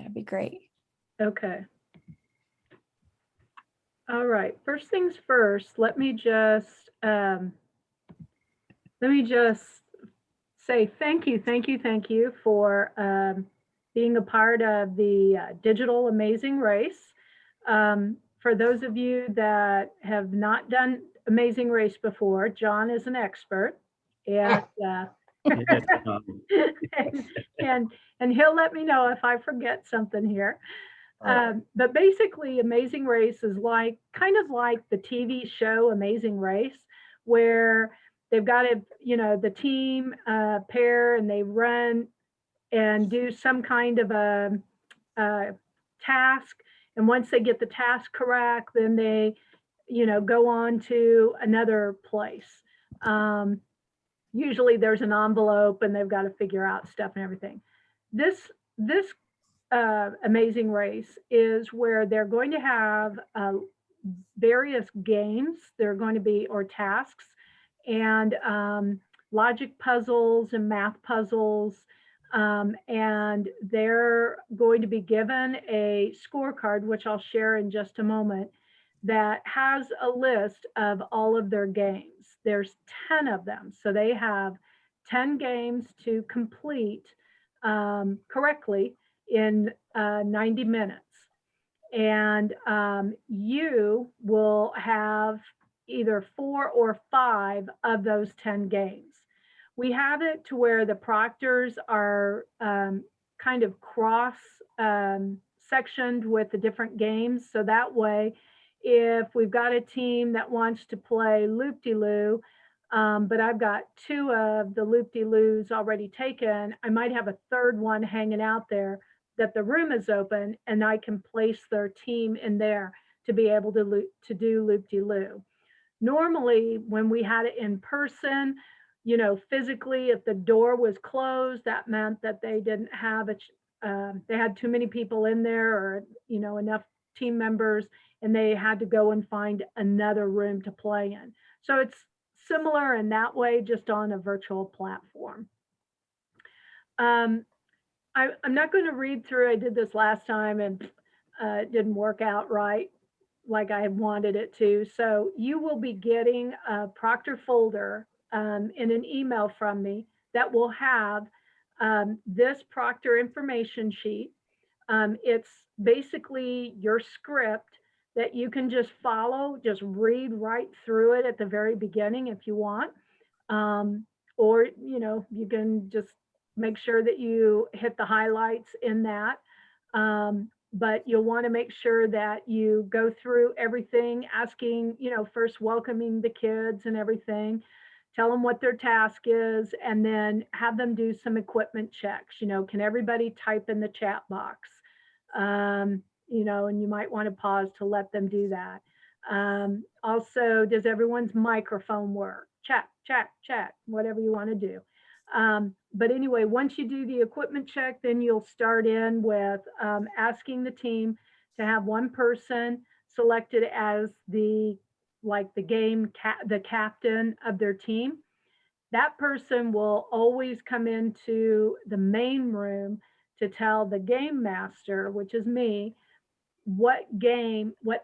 That'd be great. Okay. All right. First things first, let me just say thank you for being a part of the digital Amazing Race. For those of you that have not done Amazing Race before, John is an expert, and Yes, and, and and he'll let me know if I forget something here. But basically, Amazing Race is like kind of like the TV show Amazing Race, where they've got to, the team pair and they run and do some kind of a task. And once they get the task correct, then they, go on to another place. Um, Usually there's an envelope and they've got to figure out stuff and everything. This Amazing Race is where they're going to have various games. They're going to be, or tasks, and logic puzzles and math puzzles. And they're going to be given a scorecard, which I'll share in just a moment, that has a list of all of their games. There's 10 of them. So they have 10 games to complete correctly in 90 minutes. And you will have either 4 or 5 of those 10 games. We have it to where the proctors are kind of cross sectioned with the different games. So that way, if we've got a team that wants to play loop-de-loo, but I've got 2 of the loop-de-loos already taken, I might have a third one hanging out there that the room is open and I can place their team in there to be able to do loop-de-loo. Normally, when we had it in person, physically, if the door was closed, that meant that they didn't have it. They had too many people in there, or enough team members, and they had to go and find another room to play in. So it's similar in that way, just on a virtual platform. I'm not going to read through. I did this last time and it didn't work out right like I wanted it to. So you will be getting a Proctor folder in an email from me that will have this Proctor information sheet. It's basically your script that you can just follow, just read right through it at the very beginning if you want. Or, you can just make sure that you hit the highlights in that. But you'll want to make sure that you go through everything, asking, first welcoming the kids and everything, tell them what their task is, and then have them do some equipment checks. Can everybody type in the chat box? And you might want to pause to let them do that. Also, does everyone's microphone work? Check, whatever you want to do. But anyway, once you do the equipment check, then you'll start in with asking the team to have one person selected as the captain of their team. That person will always come into the main room to tell the game master, which is me, what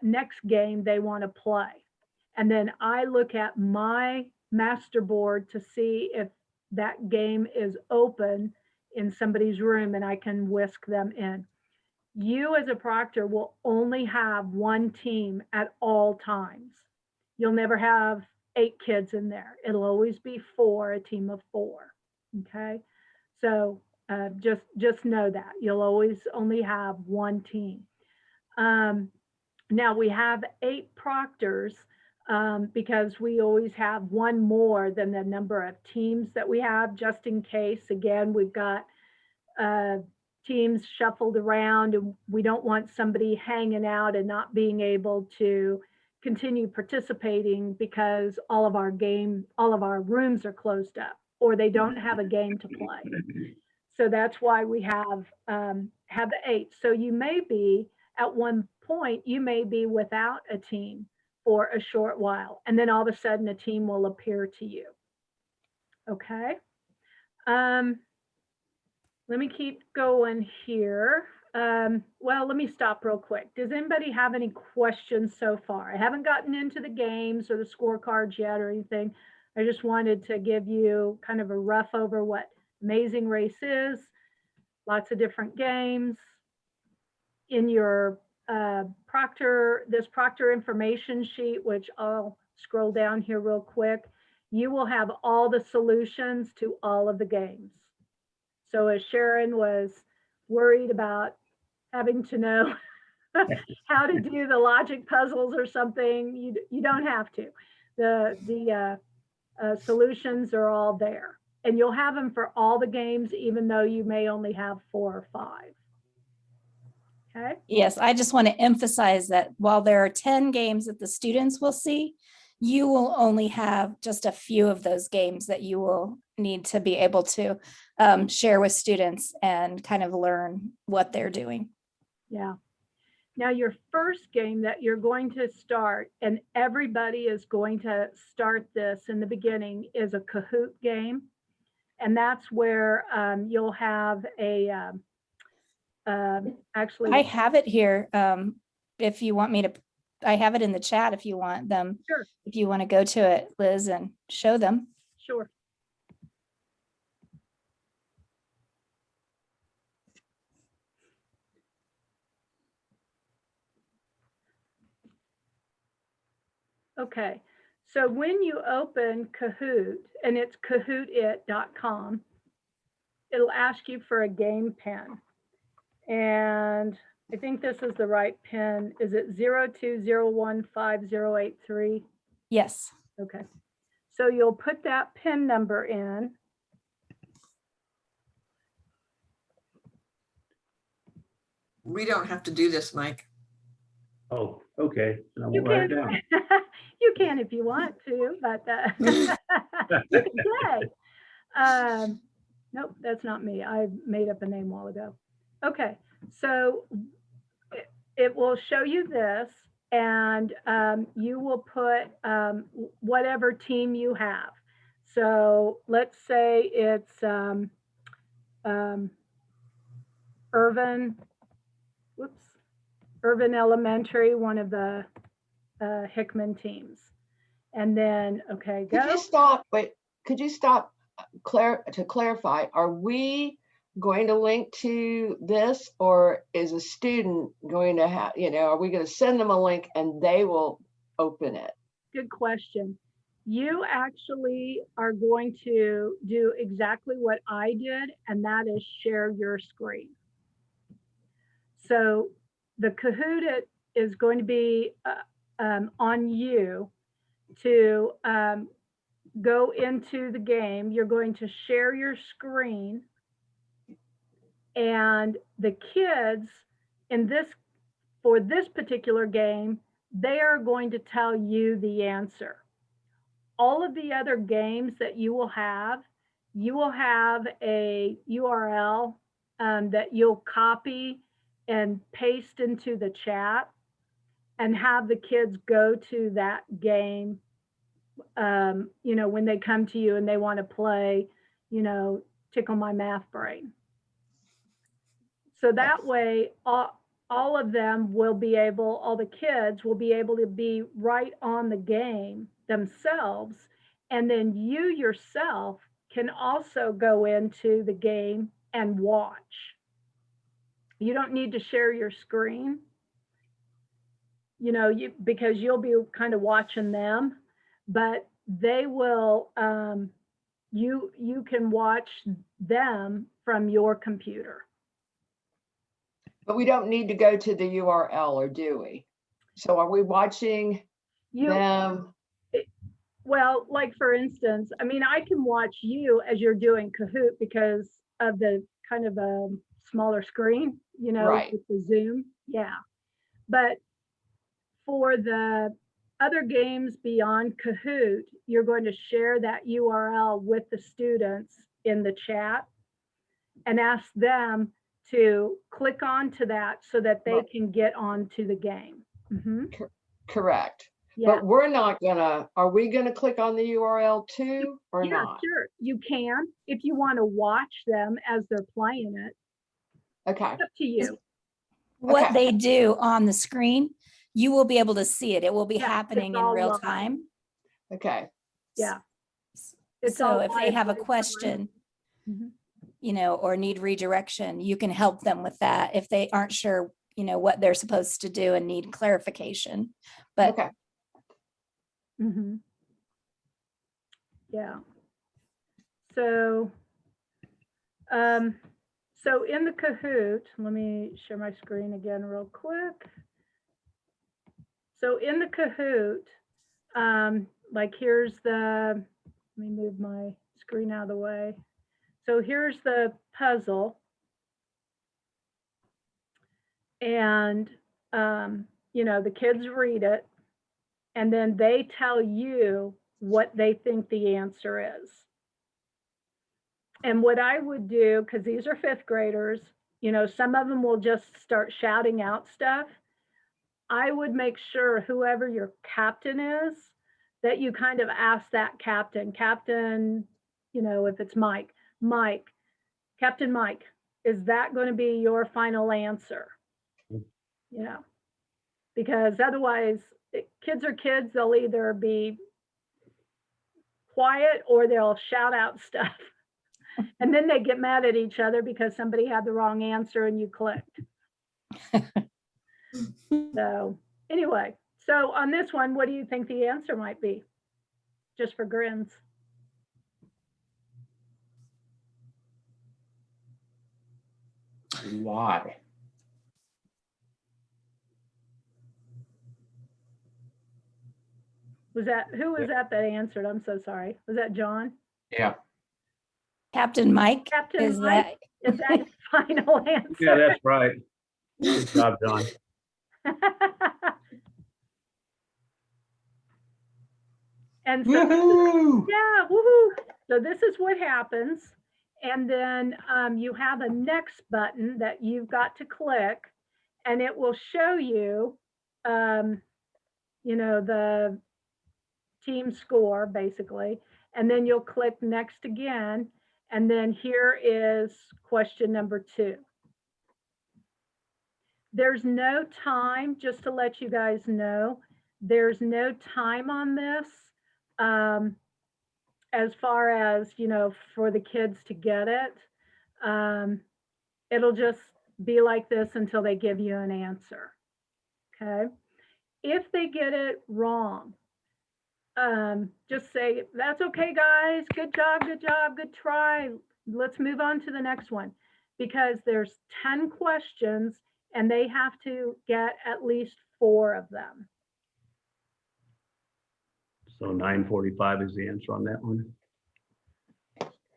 next game they want to play. And then I look at my master board to see if that game is open in somebody's room and I can whisk them in. You as a proctor will only have one team at all times. You'll never have 8 kids in there. It'll always be 4, a team of 4. Okay, so just know that you'll always only have one team. Now we have 8 proctors because we always have one more than the number of teams that we have, just in case. Again, we've got teams shuffled around and we don't want somebody hanging out and not being able to continue participating because all of our rooms are closed up or they don't have a game to play. So that's why we have the 8. So you may be at one point, you may be without a team for a short while, and then all of a sudden a team will appear to you. Okay. Let me keep going here. Well, let me stop real quick. Does anybody have any questions so far? I haven't gotten into the games or the scorecards yet or anything. I just wanted to give you kind of a rough over what Amazing Race is. Lots of different games. In your this Proctor information sheet, which I'll scroll down here real quick, you will have all the solutions to all of the games. So as Sharon was worried about having to know how to do the logic puzzles or something, you don't have to. The solutions are all there. And you'll have them for all the games, even though you may only have 4 or 5. Okay. Yes, I just want to emphasize that while there are 10 games that the students will see, you will only have just a few of those games that you will need to be able to share with students and kind of learn what they're doing. Yeah. Now, your first game that you're going to start, and everybody is going to start this in the beginning, is a Kahoot game. And that's where you'll have a, actually. I have it here. If you want me to, I have it in the chat if you want them. Sure. If you want to go to it, Liz, and show them. Sure. Okay, so when you open Kahoot, and it's kahootit.com, it'll ask you for a game pin. And I think this is the right pin. Is it 02015083? Yes. Okay, so you'll put that pin number in. We don't have to do this, Mike. Oh, okay. And I You won't write it can, down. you can if you want to, but you can play. Nope, that's not me. I made up a name a while ago. Okay, so it will show you this, and you will put whatever team you have. So let's say it's Irvin Elementary, one of the Hickman teams. And then, okay, go. Could you stop, wait, could you stop to clarify, are we going to link to this, or is a student going to have, are we going to send them a link and they will open it? Good question. You actually are going to do exactly what I did, and that is share your screen. So the Kahoot is going to be on you to go into the game. You're going to share your screen, and the kids for this particular game, they are going to tell you the answer. All of the other games that you will have a URL that you'll copy and paste into the chat and have the kids go to that game, when they come to you and they want to play, Tickle My Math Brain. So that way, all of them will be able, all the kids will be able to be right on the game themselves. And then you yourself can also go into the game and watch. You don't need to share your screen, because you'll be kind of watching them, but they will, you can watch them from your computer. But we don't need to go to the URL, or do we? So are we watching them? Well, like for instance, I can watch you as you're doing Kahoot because of the kind of a smaller screen, Right. with the Zoom. Yeah. But for the other games beyond Kahoot, you're going to share that URL with the students in the chat and ask them to click onto that so that they can get onto the game. Mm-hmm. Correct. Yeah. But we're not gonna, are we gonna click on the URL too, or not? Sure. You can, if you want to watch them as they're playing it. Okay. It's up to you. what Okay. they do on the screen, you will be able to see it. It will be Yeah, it's happening in all real live. time. Okay. Yeah. It's So all if they live have a real time. question, Mhm. or need redirection, you can help them with that if they aren't sure, what they're supposed to do and need clarification. But Okay. Mhm. Yeah. So, so in the Kahoot, let me share my screen again real quick. So in the Kahoot, like here's let me move my screen out of the way. So here's the puzzle. And, the kids read it and then they tell you what they think the answer is. And what I would do, because these are fifth graders, some of them will just start shouting out stuff. I would make sure whoever your captain is, that you kind of ask that captain, if it's Mike, Captain Mike, is that going to be your final answer? Because otherwise, kids are kids, they'll either be quiet or they'll shout out stuff. And then they get mad at each other because somebody had the wrong answer and you clicked. So anyway, so on this one, what do you think the answer might be? Just for grins. Why? Who was that answered? I'm so sorry. Was that John? Yeah. Captain Mike, Captain is Mike? Is that your final answer? Yeah, that's right. Good job, John. And so, Woohoo! yeah, woohoo. So this is what happens. And then you have a next button that you've got to click and it will show you, the team score basically. And then you'll click next again. And then here is question number 2. There's no time, just to let you guys know, there's no time on this. As far as, for the kids to get it, it'll just be like this until they give you an answer. Okay. If they get it wrong, just say, that's okay, guys. Good job, good try. Let's move on to the next one, because there's 10 questions and they have to get at least 4 of them. So 9:45 is the answer on that one.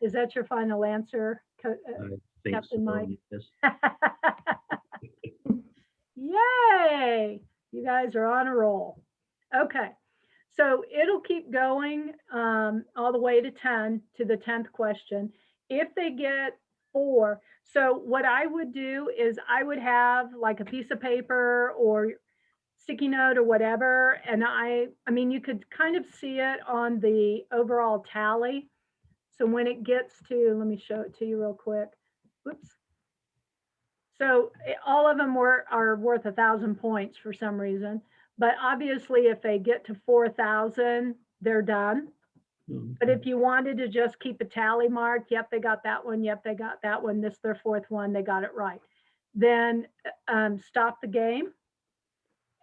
Is that your final answer, I think Captain so, Mike? yes. Yay! You guys are on a roll. Okay, so it'll keep going all the way to 10, to the 10th question. If they get 4, so what I would do is I would have like a piece of paper or sticky note or whatever, and I mean, you could kind of see it on the overall tally. So when it gets to, let me show it to you real quick. Whoops. So all of them are worth 1,000 points for some reason. But obviously, if they get to 4,000, they're done. But if you wanted to just keep a tally mark, yep, they got that one. Yep, they got that one. This is their 4th one. They got it right. Then stop the game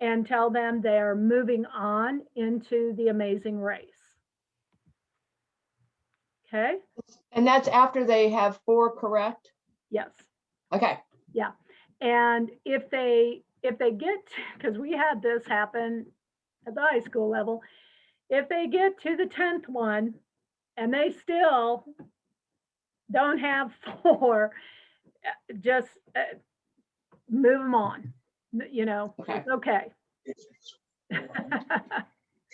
and tell them they're moving on into the amazing race. Okay? And that's after they have 4 correct? Yes. Okay. Yeah. And if they get, because we had this happen at the high school level, if they get to the 10th one and they still don't have 4, just move them on. Okay. It's okay.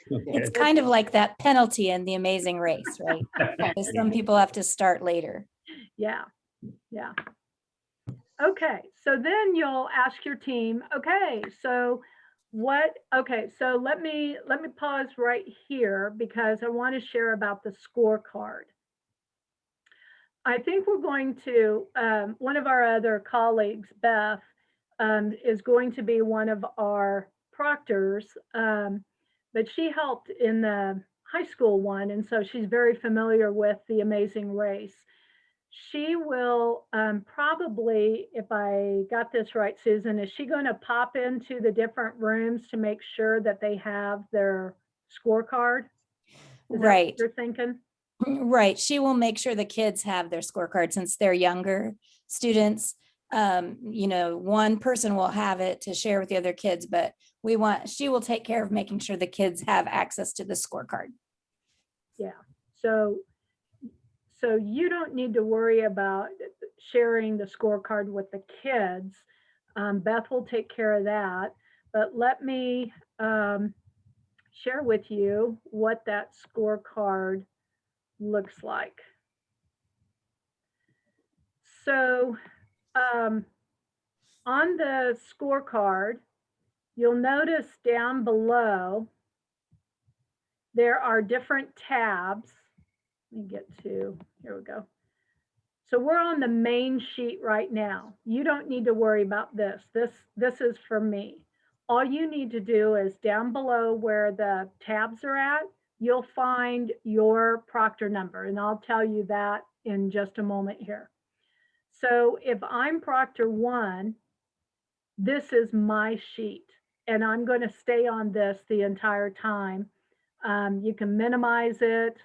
it's kind of like that penalty in The Amazing Race, right? Because some people have to start later. Yeah. Yeah. Okay, so then you'll ask your team, okay, so let me pause right here because I want to share about the scorecard. I think we're going to, one of our other colleagues, Beth, is going to be one of our proctors, but she helped in the high school one, and so she's very familiar with the Amazing Race. She will probably, if I got this right, Susan, is she going to pop into the different rooms to make sure that they have their scorecard? Is that what Right. you're thinking? Right. She will make sure the kids have their scorecard since they're younger students. You know, one person will have it to share with the other kids, but she will take care of making sure the kids have access to the scorecard. Yeah. So you don't need to worry about sharing the scorecard with the kids. Beth will take care of that, but let me share with you what that scorecard looks like. So on the scorecard, you'll notice down below, there are different tabs. Let me get to, here we go. So we're on the main sheet right now. You don't need to worry about this. This is for me. All you need to do is down below where the tabs are at, you'll find your proctor number, and I'll tell you that in just a moment here. So if I'm Proctor 1, this is my sheet, and I'm going to stay on this the entire time. You can minimize it,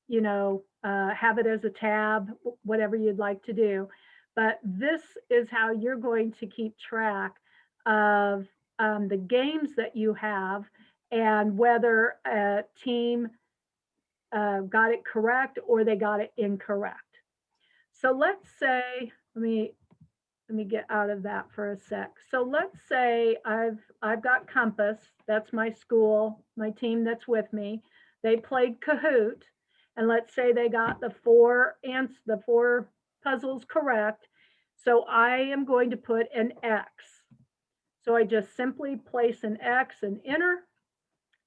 you know, have it as a tab, whatever you'd like to do. But this is how you're going to keep track of the games that you have and whether a team got it correct or they got it incorrect. So let's say, let me get out of that for a sec. So let's say I've got Compass, that's my school, my team that's with me. They played Kahoot, and let's say they got the four puzzles correct. So I am going to put an X. So I just simply place an X and enter,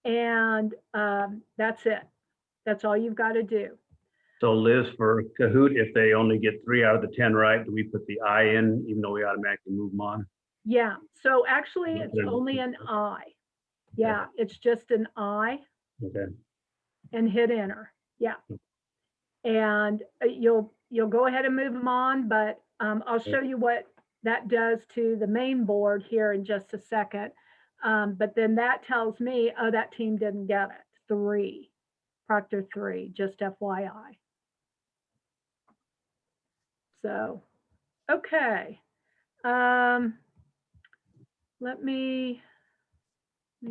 and that's it. That's all you've got to do. So Liz, for Kahoot, if they only get 3 out of the 10 right, do we put the I in, even though we automatically move them on? Yeah, so actually it's Okay. only an I. Yeah, it's just an I Okay. and hit enter. Yeah. And you'll go ahead and move them on, but I'll show you what that does to the main board here in just a second. But then that tells me, oh, that team didn't get it. 3, Proctor 3, just FYI. So, okay. Let me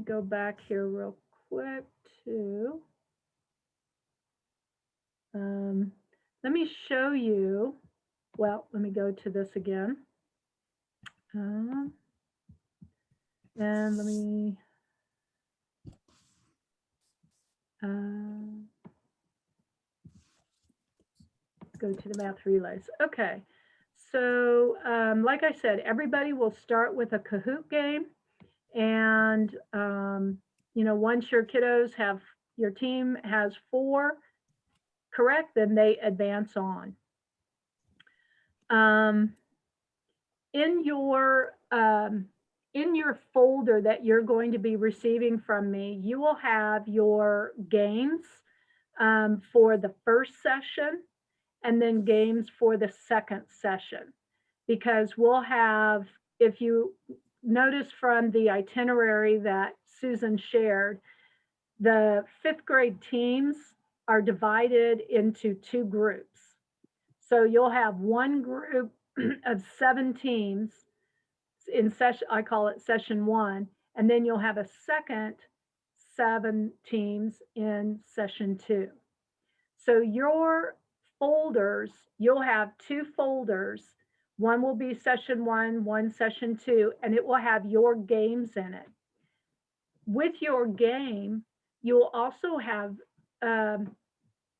go back here real quick to, let me show you, well, let me go to this again. And let me, go to the math relays. Okay, so like I said, everybody will start with a Kahoot game. And, you know, once your kiddos have, your team has 4 correct, then they advance on. In your folder that you're going to be receiving from me, you will have your games for the first session and then games for the second session. Because we'll have, if you notice from the itinerary that Susan shared, the 5th grade teams are divided into 2 groups. So you'll have one group of 7 teams in session, I call it session 1, and then you'll have a second 7 teams in session 2. So your folders, you'll have 2 folders. One will be session 1, one session 2, and it will have your games in it. With your game, you'll also have, I'm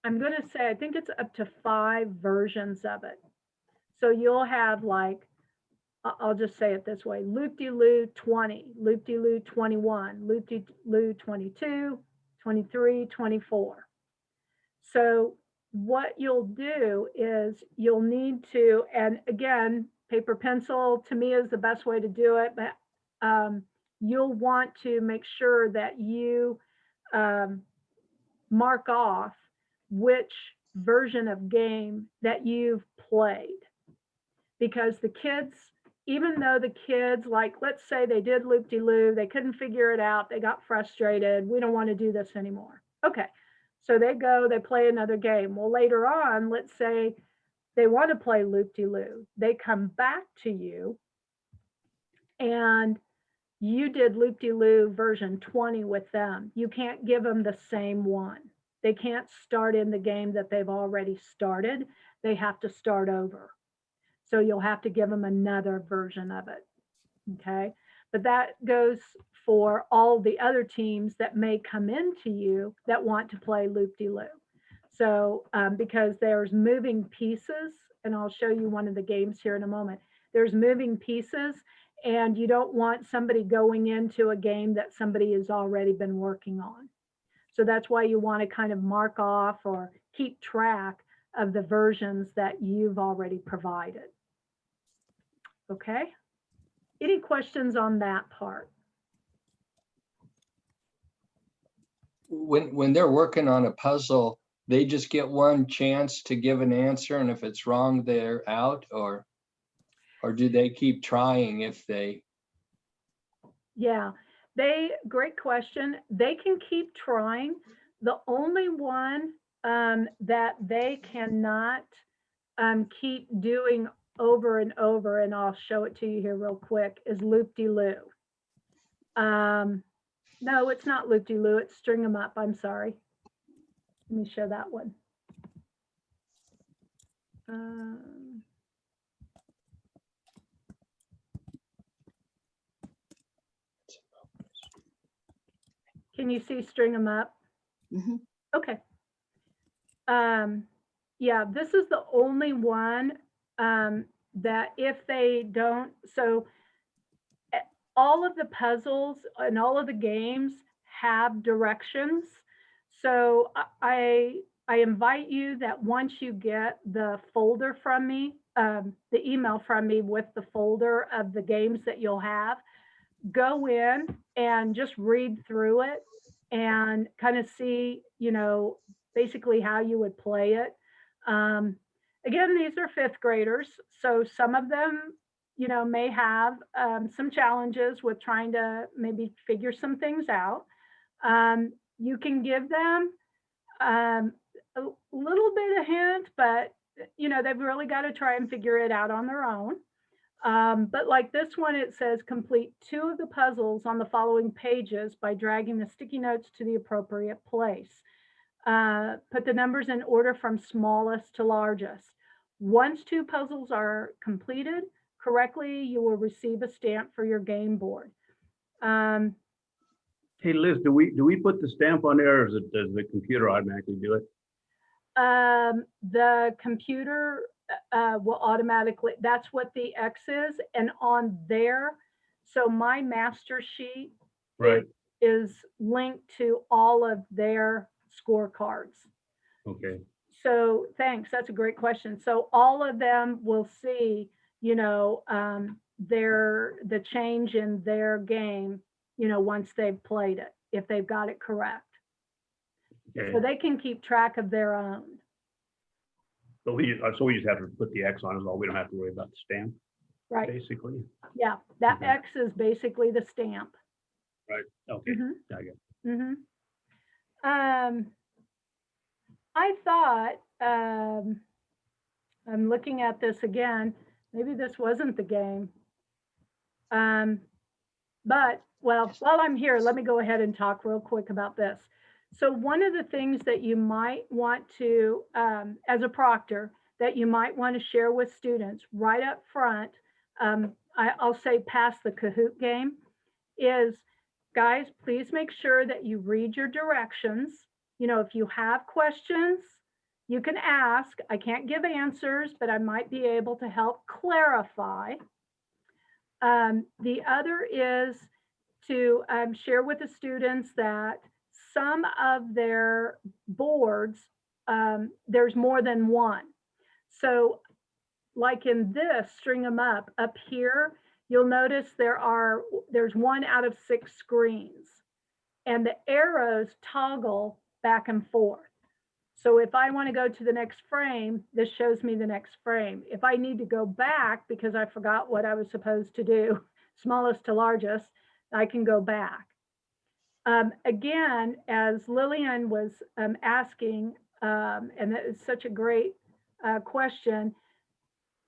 going to say, I think it's up to 5 versions of it. So you'll have, like, I'll just say it this way, loop-de-loo 20, loop-de-loo 21, loop-de-loo 22, 23, 24. So what you'll do is you'll need to, and again, paper pencil to me is the best way to do it, but you'll want to make sure that you mark off which version of game that you've played. Because the kids, even though the kids, like, let's say they did loop-de-loo, they couldn't figure it out, they got frustrated, we don't want to do this anymore. Okay, so they go, they play another game. Well, later on, let's say they want to play loop-de-loo. They come back to you and you did loop-de-loo version 20 with them. You can't give them the same one. They can't start in the game that they've already started. They have to start over. So you'll have to give them another version of it, okay? But that goes for all the other teams that may come into you that want to play loop-de-loo. So because there's moving pieces, and I'll show you one of the games here in a moment, there's moving pieces, and you don't want somebody going into a game that somebody has already been working on. So that's why you want to kind of mark off or keep track of the versions that you've already provided. Okay, any questions on that part? When they're working on a puzzle, they just get one chance to give an answer, and if it's wrong, they're out, or do they keep trying if they? Yeah, great question. They can keep trying. The only one that they cannot keep doing over and over, and I'll show it to you here real quick, is loop-de-loo. No, it's not loop-de-loo, it's string them up, I'm sorry. Let me show that one. Can you see string them up? Mhm. Okay. Yeah, this is the only one that if they don't, so all of the puzzles and all of the games have directions. So I invite you that once you get the folder from me, the email from me with the folder of the games that you'll have, go in and just read through it and kind of see, you know, basically how you would play it. Again, these are fifth graders, so some of them, you know, may have some challenges with trying to maybe figure some things out. You can give them a little bit of hint, but, you know, they've really got to try and figure it out on their own. But like this one, it says complete 2 of the puzzles on the following pages by dragging the sticky notes to the appropriate place. Put the numbers in order from smallest to largest. Once 2 puzzles are completed correctly, you will receive a stamp for your game board. Hey, Liz, do we put the stamp on there, or does the computer automatically do it? The computer will automatically, that's what the X is, and on there, so my master sheet Right. is linked to all of their scorecards. Okay. So thanks, that's a great question. So all of them will see, you know, the change in their game, you know, once they've played it, if they've got it correct. Okay. So they can keep track of their own. So we just have to put the X on is all. We don't have to worry about the stamp, Right, basically. yeah, that Okay. X is basically the stamp. Right. Okay. Mhm. I get it. Mm-hmm. I thought, I'm looking at this again, maybe this wasn't the game. But, well, while I'm here, let me go ahead and talk real quick about this. So one of the things that you might want to, as a proctor, that you might want to share with students right up front, I'll say past the Kahoot game, is, guys, please make sure that you read your directions. You know, if you have questions, you can ask. I can't give answers, but I might be able to help clarify. The other is to share with the students that some of their boards, there's more than one. So like in this, string them up here, you'll notice there's 1 out of 6 screens, and the arrows toggle back and forth. So if I want to go to the next frame, this shows me the next frame. If I need to go back because I forgot what I was supposed to do, smallest to largest, I can go back. Again, as Lillian was asking, and that is such a great question,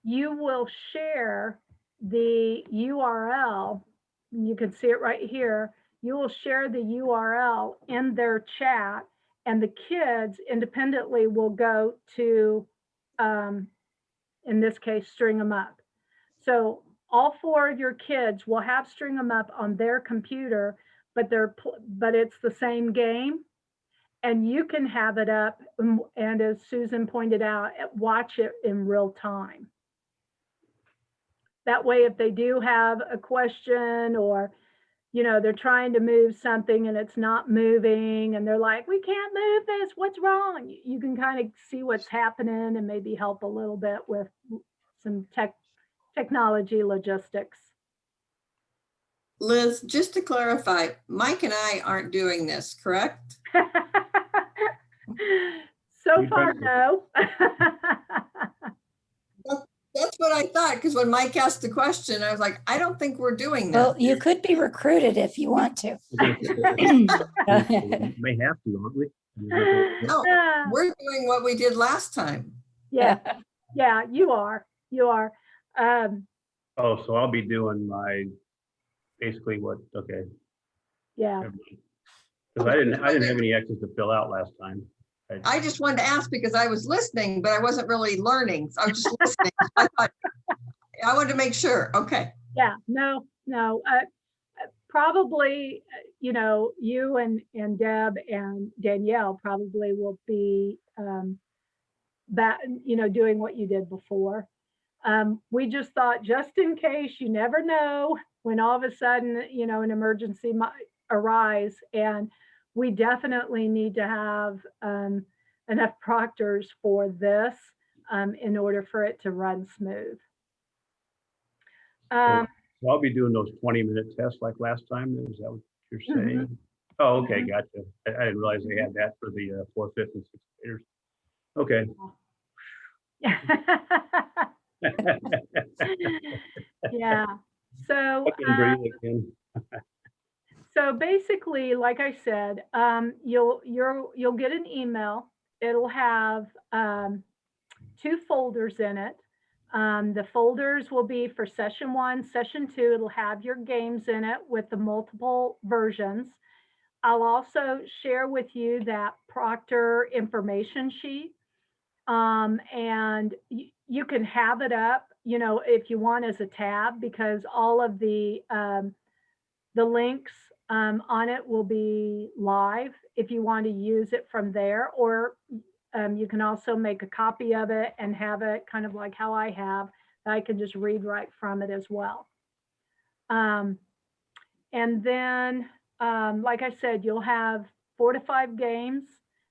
you will share the URL. You can see it right here. You will share the URL in their chat, and the kids independently will go to, in this case, String Them Up. So all 4 of your kids will have String Them Up on their computer, but it's the same game, and you can have it up, and as Susan pointed out, watch it in real time. That way, if they do have a question, or they're trying to move something and it's not moving, and they're like, we can't move this, what's wrong? You can kind of see what's happening and maybe help a little bit with some technology logistics. Liz, just to clarify, Mike and I aren't doing this, correct? So far, no. That's what I thought, because when Mike asked the question, I was like, I don't think we're doing Well, that. you could be recruited if you want to. We may have to, aren't we? No, Yeah, we're doing what we did last time. yeah, you are. Oh, so I'll be doing my, basically what, okay. Yeah. Because I didn't have any X's to fill out last time. I just wanted to ask because I was listening, but I wasn't really learning. So I was just listening. I wanted to make sure. Okay. Yeah, no. Probably, you and Deb and Danielle probably will be doing what you did before. We just thought, just in case, you never know when all of a sudden, an emergency might arise, and we definitely need to have enough proctors for this in order for it to run smooth. So I'll be doing those 20-minute tests like last time. Is that what you're saying? Mhm. Oh, okay, gotcha. I didn't realize they had that for the 4th, 5th, and 6th graders. Okay. Yeah. So, I can breathe again. so basically, like I said, you'll get an email. It'll have 2 folders in it. The folders will be for session 1, session 2. It'll have your games in it with the multiple versions. I'll also share with you that Proctor information sheet. And you can have it up, if you want, as a tab, because all of the links on it will be live if you want to use it from there, or you can also make a copy of it and have it kind of like how I have, that I can just read right from it as well. And then, like I said, you'll have 4 to 5 games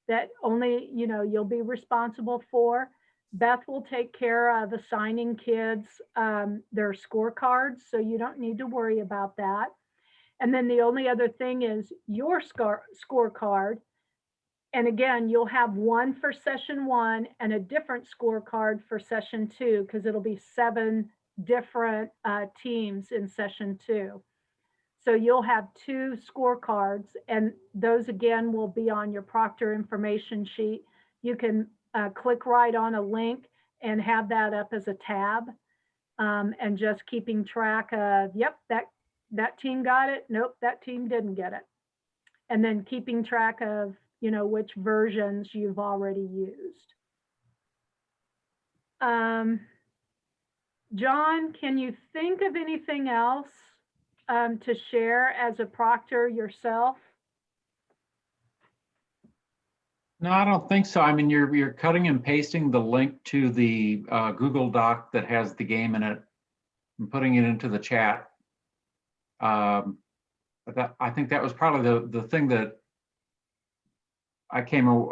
that only, you'll be responsible for. Beth will take care of assigning kids their scorecards, so you don't need to worry about that. And then the only other thing is your scorecard. And again, you'll have one for session 1 and a different scorecard for session 2, because it'll be 7 different teams in session 2. So you'll have 2 scorecards, and those again will be on your Proctor information sheet. You can click right on a link and have that up as a tab, and just keeping track of, yep, that team got it. Nope, that team didn't get it. And then keeping track of, which versions you've already used. John, can you think of anything else to share as a proctor yourself? No, I don't think so. I mean, you're cutting and pasting the link to the Google Doc that has the game in it and putting it into the chat. I think that was probably the thing that I came.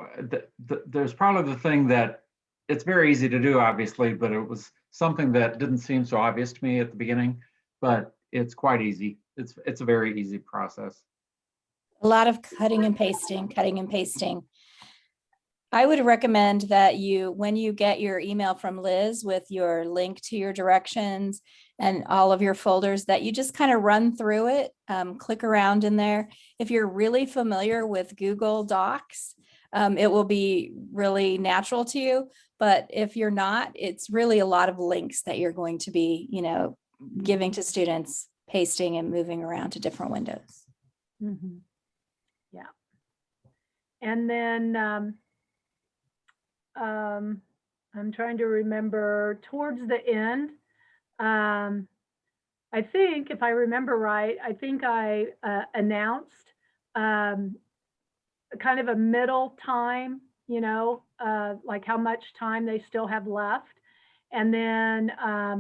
There's probably the thing that it's very easy to do, obviously, but it was something that didn't seem so obvious to me at the beginning, but it's quite easy. It's a very easy process. A lot of cutting and pasting, cutting and pasting. I would recommend that you, when you get your email from Liz with your link to your directions and all of your folders, that you just kind of run through it, click around in there. If you're really familiar with Google Docs, it will be really natural to you. But if you're not, it's really a lot of links that you're going to be, giving to students, pasting and moving around to different windows. Mhm. Yeah. And then I'm trying to remember towards the end. I think if I remember right, I think I announced kind of a middle time, like how much time they still have left. And then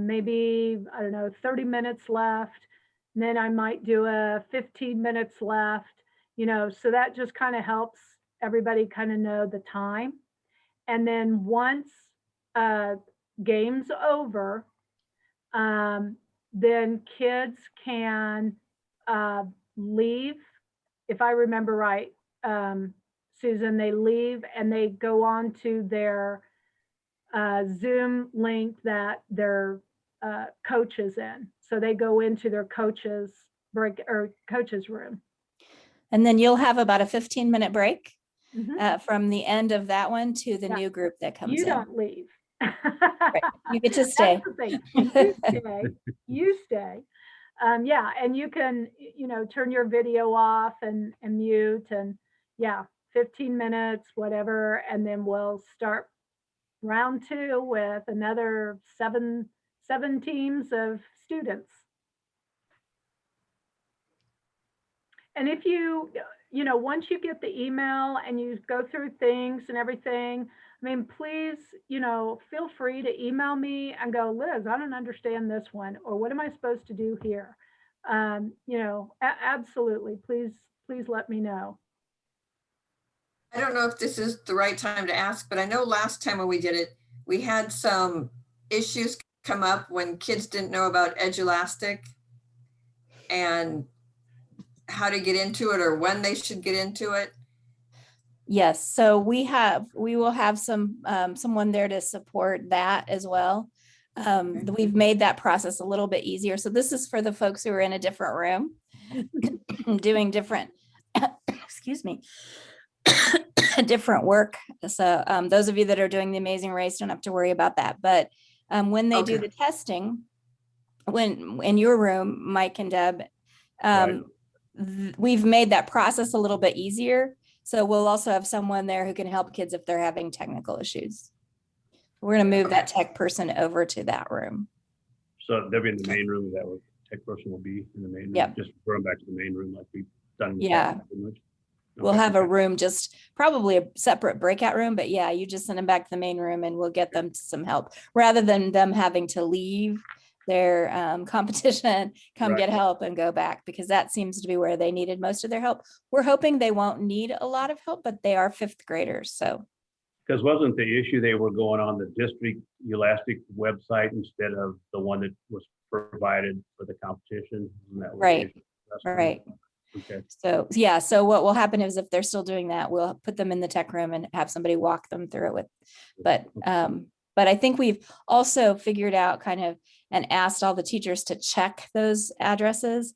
maybe, I don't know, 30 minutes left. And then I might do a 15 minutes left, so that just kind of helps everybody kind of know the time. And then once game's over, then kids can leave. If I remember right, Susan, they leave and they go on to their Zoom link that their coach is in. So they go into their coach's break or coach's room. And then you'll have about a 15-minute break Mhm. from the end of that one to the Yeah. new group that comes You in. don't leave. You get to stay. That's the thing. You stay. You stay. Yeah, and you can, turn your video off and mute, and yeah, 15 minutes, whatever, and then we'll start round 2 with another seven teams of students. And if once you get the email and you go through things and everything, I mean, please, feel free to email me and go, Liz, I don't understand this one, or what am I supposed to do here? Absolutely. Please let me know. I don't know if this is the right time to ask, but I know last time when we did it, we had some issues come up when kids didn't know about Edulastic and how to get into it or when they should get into it. Yes, so we will have someone there to support that as well. We've made that process a little bit easier. So this is for the folks who are in a different room doing different, excuse me, different work. So those of you that are doing the Amazing Race don't have to worry about that. But when they do Okay. the testing, when in your room, Mike and Deb, Right. we've made that process a little bit easier. So we'll also have someone there who can help kids if they're having technical issues. We're going to move that tech person over to that room. So they'll be in the main room. That way, tech person will be in the main room. Yep. Just going back to the main room like we've done. In the Yeah. past, pretty much. We'll Okay. have a room, just probably a separate breakout room, but yeah, you just send them back to the main room and we'll get them some help rather than them having to leave their competition, come Right. get help and go back, because that seems to be where they needed most of their help. We're hoping they won't need a lot of help, but they are 5th graders. So. Because wasn't the issue they were going on the district Elastic website instead of the one that was provided for the competition? Isn't that what the Right. issue was? Right. Okay. So yeah, so what will happen is if they're still doing that, we'll put them in the tech room and have somebody walk them through it with, but I think we've also figured out kind of and asked all the teachers to check those addresses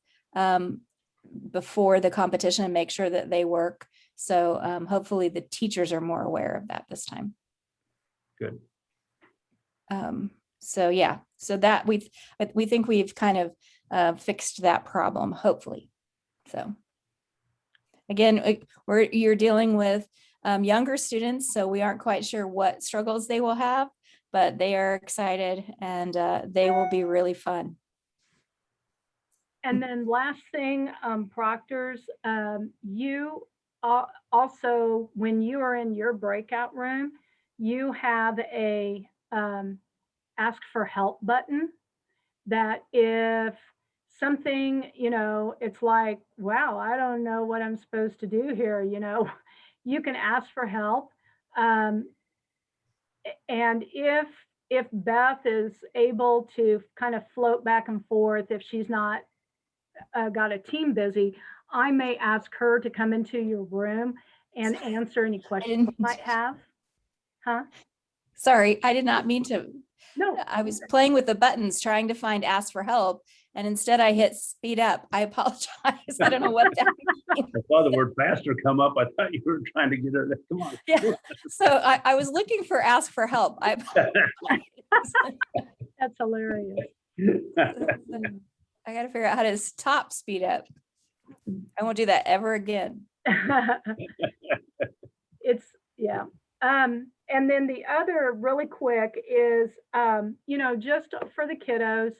before the competition and make sure that they work. So hopefully the teachers are more aware of that this time. Good. So yeah, so that we think we've kind of fixed that problem, hopefully. So again, you're dealing with younger students, so we aren't quite sure what struggles they will have, but they are excited and they will be really fun. And then last thing, proctors, you also, when you are in your breakout room, you have a ask for help button that if something, it's like, wow, I don't know what I'm supposed to do here, you can ask for help. And if Beth is able to kind of float back and forth, if she's not got a team busy, I may ask her to come into your room and answer any questions you didn't- might have. Huh? Sorry, I did not mean to. No. I was playing with the buttons trying to find ask for help, and instead I hit speed up. I apologize. I don't know what that means. I saw the word faster come up. I thought you were trying to get it. Come on. Yeah. So I was looking for ask for help. I apologize. That's hilarious. I got to figure out how to stop speed up. I won't do that ever again. It's, yeah. And then the other really quick is, just for the kiddos,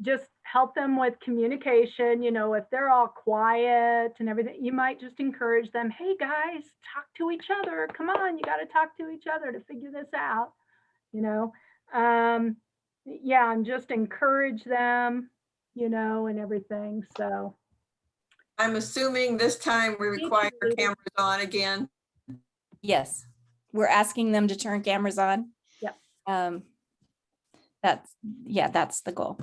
just help them with communication. If they're all quiet and everything, you might just encourage them, hey guys, talk to each other. Come on, you got to talk to each other to figure this out, yeah, and just encourage them, and everything. So I'm assuming this time we require you. cameras on again. Yes, we're asking them to turn cameras on. Yep. That's the goal.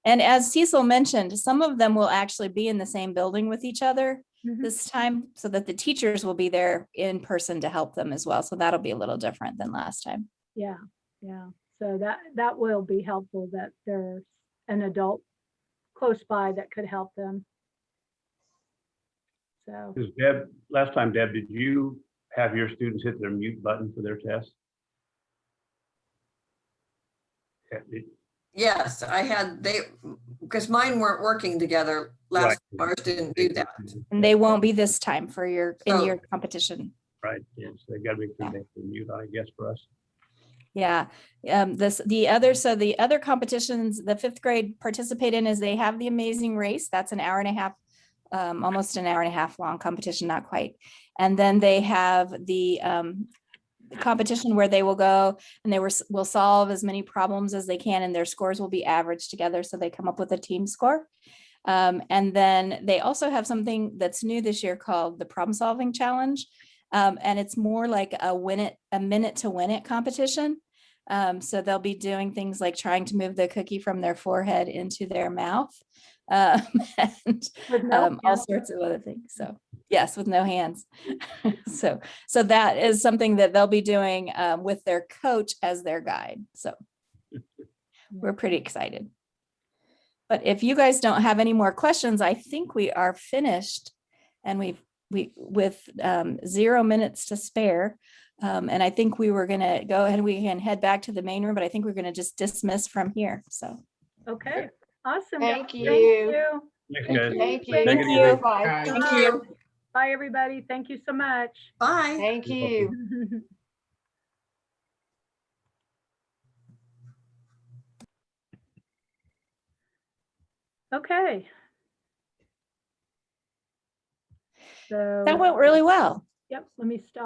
And as Cecil mentioned, some of them will actually be in the same building with each other Mhm. this time, so that the teachers will be there in person to help them as well. So that'll be a little different than last time. Yeah. So that will be helpful, that there's an adult close by that could help them. So Because Deb, last time, Deb, did you have your students hit their mute button for their test? Yes, I had, because mine weren't working together last, Right. ours didn't do that. And they won't be this time for in So- your competition. Right, yes, they gotta make sure they have to mute, I guess, for us. Yeah, the other competitions the fifth grade participate in is they have the Amazing Race. That's an hour and a half, almost an hour and a half long competition, not quite. And then they have the competition where they will go and they will solve as many problems as they can, and their scores will be averaged together, so they come up with a team score. And then they also have something that's new this year called the Problem Solving Challenge. And it's more like a minute to win it competition. So they'll be doing things like trying to move the cookie from their forehead into their mouth, and with no all hands. sorts of other things. So yes, with no hands. So that is something that they'll be doing with their coach as their guide. So we're pretty excited. But if you guys don't have any more questions, I think we are finished, and we with 0 minutes to spare. And I think we were gonna go ahead, we can head back to the main room, but I think we're gonna just dismiss from here. So Okay, awesome. Thank guys. you. Thanks, Thank guys. you. Thank you. Thank you. Bye. Guys. Thank you. Bye, everybody. Thank you so much. Bye. Thank you. Okay. So, that went really well. yep, let me stop.